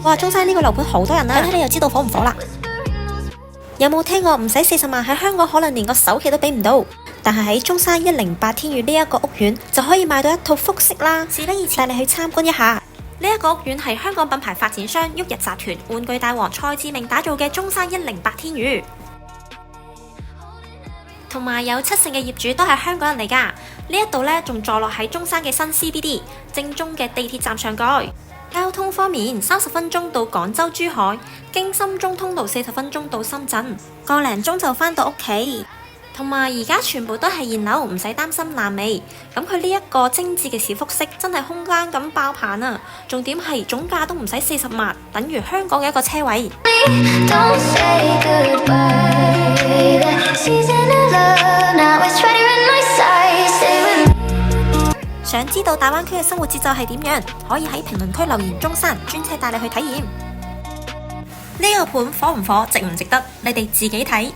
哇，中山呢個樓盤好多人啊，睇睇你又知道火唔火啦。有冇聽過唔使40萬喺香港可能連個首期都俾唔到，但係喺中山108天宇呢一個屋苑就可以買到一套複式啦。事不宜遲，帶你去參觀一下。呢一個屋苑係香港品牌發展商旭日集團玩具大王蔡志明打造嘅中山108天宇，同埋有70%嘅業主都係香港人嚟㗎。呢一度呢仲坐落喺中山嘅新 CBD 正宗嘅地鐵站上蓋。交通方面，30分鐘到廣州珠海，經深中通道40分鐘到深圳，個零鐘就返到屋企。同埋而家全部都係現樓，唔使擔心爛尾。咁佢呢一個精緻嘅小複式真係空間感爆棚啊！重點係總價都唔使40萬，等於香港嘅一個車位。想知道大灣區嘅生活節奏係點樣？可以喺評論區留言中山，專車帶你去體驗。呢個盤火唔火，值唔值得？你哋自己睇。